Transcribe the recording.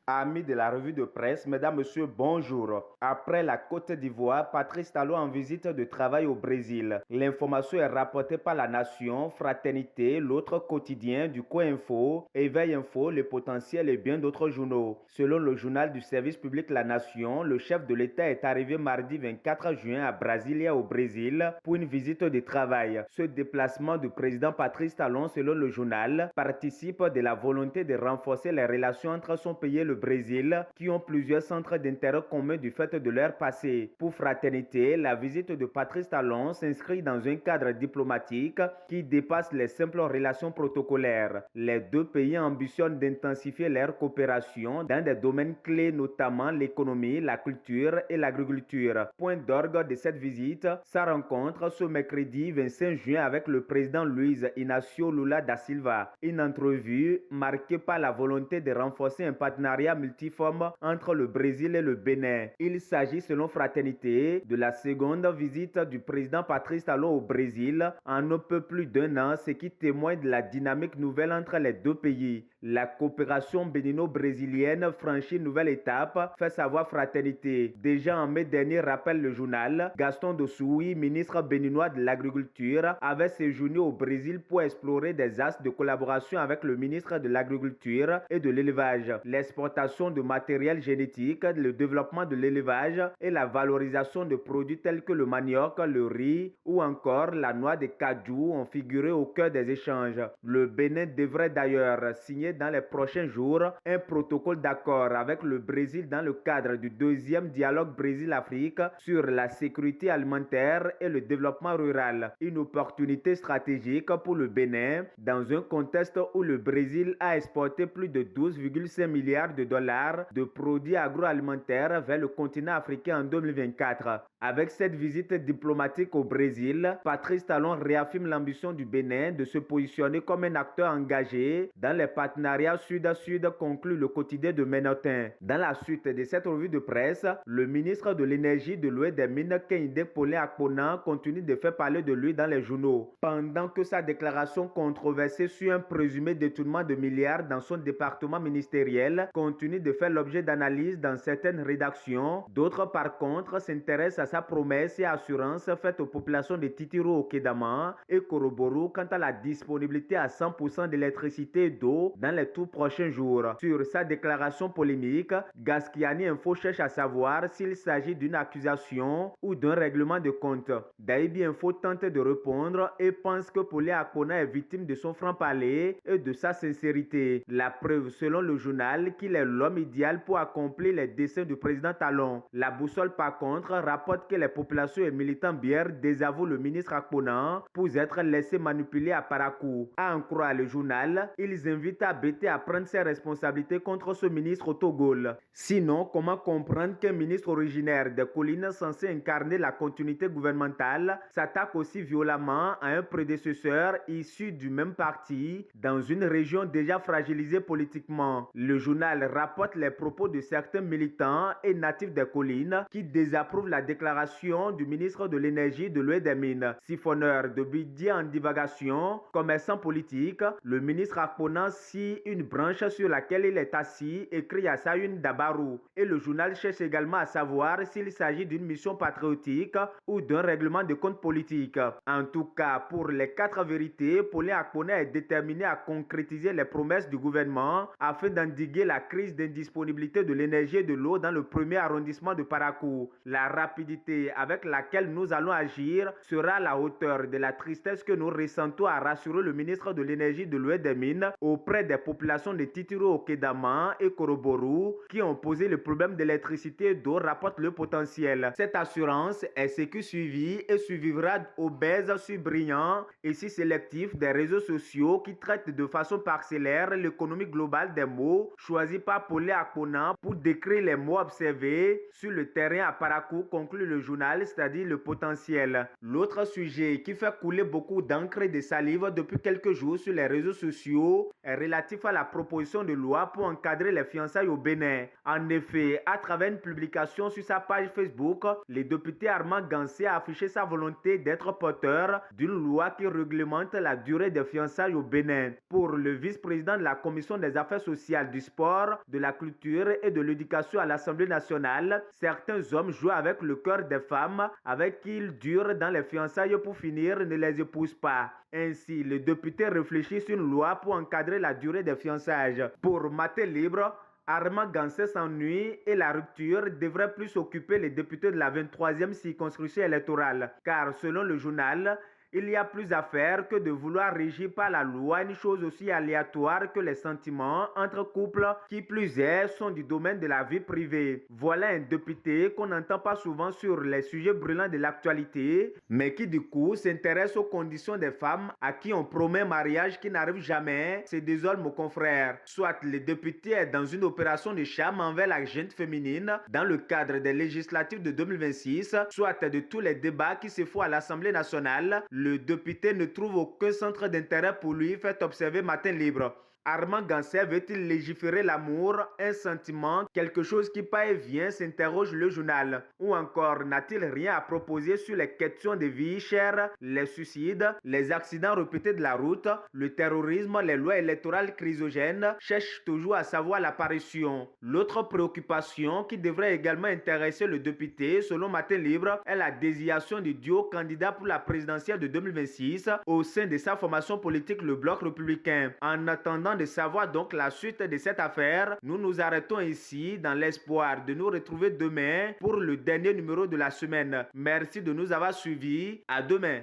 Amis de la revue de presse, mesdames, messieurs, bonjour. Après la Côte d'Ivoire, Patrice Talon en visite de travail au Brésil. L'information est rapportée par La Nation, Fraternité, l'autre quotidien, du Info, Éveil Info, Le Potentiel et bien d'autres journaux. Selon le journal du service public La Nation, le chef de l'État est arrivé mardi 24 juin à Brasilia au Brésil pour une visite de travail. Ce déplacement du président Patrice Talon, selon le journal, participe de la volonté de renforcer les relations entre son pays et le Brésil, qui ont plusieurs centres d'intérêt communs du fait de leur passé. Pour Fraternité, la visite de Patrice Talon s'inscrit dans un cadre diplomatique qui dépasse les simples relations protocolaires. Les deux pays ambitionnent d'intensifier leur coopération dans des domaines clés, notamment l'économie, la culture et l'agriculture. Point d'orgue de cette visite, sa rencontre ce mercredi 25 juin avec le président Luiz Inácio Lula da Silva. Une entrevue marquée par la volonté de renforcer un partenariat multiforme entre le Brésil et le Bénin. Il s'agit, selon Fraternité, de la seconde visite du président Patrice Talon au Brésil en un peu plus d'un an, ce qui témoigne de la dynamique nouvelle entre les deux pays. La coopération bénino-brésilienne franchit une nouvelle étape, fait savoir Fraternité. Déjà en mai dernier, rappelle le journal, Gaston Dossoui, ministre béninois de l'Agriculture, avait séjourné au Brésil pour explorer des axes de collaboration avec le ministre de l'Agriculture et de l'Élevage. L'exportation de matériel génétique, le développement de l'élevage et la valorisation de produits tels que le manioc, le riz ou encore la noix de cajou ont figuré au cœur des échanges. Le Bénin devrait d'ailleurs signer dans les prochains jours un protocole d'accord avec le Brésil dans le cadre du deuxième dialogue Brésil-Afrique sur la sécurité alimentaire et le développement rural. Une opportunité stratégique pour le Bénin dans un contexte où le Brésil a exporté plus de 12,5 milliards de dollars de produits agroalimentaires vers le continent africain en 2024. Avec cette visite diplomatique au Brésil, Patrice Talon réaffirme l'ambition du Bénin de se positionner comme un acteur engagé dans les partenariats sud-sud, conclut le quotidien de Ménotin. Dans la suite de cette revue de presse, le ministre de l'Énergie, de l'Eau et des Mines, Kehinde Pollin Akpona, continue de faire parler de lui dans les journaux. Pendant que sa déclaration controversée sur un présumé détournement de milliards dans son département ministériel continue de faire l'objet d'analyses dans certaines rédactions, d'autres par contre s'intéressent à sa promesse et assurance faite aux populations de Titiro-Okedama et Koroboru quant à la disponibilité à 100% d'électricité et d'eau dans les tout prochains jours. Sur sa déclaration polémique, Gaskiani Info cherche à savoir s'il s'agit d'une accusation ou d'un règlement de compte. Daibi Info tente de répondre et pense que Pollin Akpona est victime de son franc-parler et de sa sincérité. La preuve, selon le journal, qu'il est l'homme idéal pour accomplir les desseins du président Talon. La boussole, par contre, rapporte que les populations et militants bières désavouent le ministre Akpona pour être laissés manipuler à Parakou. À en croire le journal, ils invitent Abete à prendre ses responsabilités contre ce ministre au Togo. Sinon, comment comprendre qu'un ministre originaire des collines censé incarner la continuité gouvernementale s'attaque aussi violemment à un prédécesseur issu du même parti dans une région déjà fragilisée politiquement? Le journal rapporte les propos de certains militants et natifs des collines qui désapprouvent la déclaration du ministre de l'Énergie, de l'Eau et des Mines. Siphonneur de budget en divagation, commerçant politique, le ministre Akpona scie une branche sur laquelle il est assis, écrit à sa une d'Abarou. Et le journal cherche également à savoir s'il s'agit d'une mission patriotique ou d'un règlement de compte politique. En tout cas, pour les 4 vérités, Pollin Akpona est déterminé à concrétiser les promesses du gouvernement afin d'endiguer la crise d'indisponibilité de l'énergie et de l'eau dans le premier arrondissement de Parakou. La rapidité avec laquelle nous allons agir sera à la hauteur de la tristesse que nous ressentons, à rassurer le ministre de l'Énergie, de l'Eau et des Mines auprès des populations de Titiro-Okedama et Koroboru qui ont posé le problème d'électricité et d'eau, rapporte Le Potentiel. Cette assurance est ce qui suivit et suivra au baise sur brillant et si sélectif des réseaux sociaux qui traitent de façon parcellaire l'économie globale des mots choisis par Pollin Akpona pour décrire les mots observés sur le terrain à Parakou, conclut le journal, c'est-à-dire le potentiel. L'autre sujet qui fait couler beaucoup d'encre et de salive depuis quelques jours sur les réseaux sociaux est relatif à la proposition de loi pour encadrer les fiançailles au Bénin. En effet, à travers une publication sur sa page Facebook, le député Armand Gansé a affiché sa volonté d'être porteur d'une loi qui réglemente la durée des fiançailles au Bénin. Pour le vice-président de la Commission des affaires sociales, du sport, de la culture et de l'éducation à l'Assemblée nationale, certains hommes jouent avec le cœur des femmes avec qui ils durent dans les fiançailles pour finir ne les épousent pas. Ainsi, le député réfléchit sur une loi pour encadrer la durée des fiançailles. Pour Matin Libre, Armand Gansé s'ennuie et la rupture devrait plus occuper les députés de la 23e circonscription électorale. Car selon le journal, il y a plus à faire que de vouloir régir par la loi une chose aussi aléatoire que les sentiments entre couples qui plus est sont du domaine de la vie privée. Voilà un député qu'on n'entend pas souvent sur les sujets brûlants de l'actualité, mais qui du coup s'intéresse aux conditions des femmes à qui on promet un mariage qui n'arrive jamais. C'est désolé mon confrère. Soit le député est dans une opération de charme envers la gente féminine dans le cadre des législatives de 2026, soit de tous les débats qui se font à l'Assemblée nationale, le député ne trouve aucun centre d'intérêt pour lui, fait observer Matin Libre. Armand Gansé veut-il légiférer l'amour, un sentiment, quelque chose qui pas et vient, s'interroge le journal. Ou encore, n'a-t-il rien à proposer sur les questions de vie chère, les suicides, les accidents répétés de la route, le terrorisme, les lois électorales chrysogènes, cherche toujours à savoir l'apparition. L'autre préoccupation qui devrait également intéresser le député, selon Matin Libre, est la désignation du duo candidat pour la présidentielle de 2026 au sein de sa formation politique, le Bloc républicain. En attendant de savoir donc la suite de cette affaire, nous nous arrêtons ici dans l'espoir de nous retrouver demain pour le dernier numéro de la semaine. Merci de nous avoir suivis. À demain.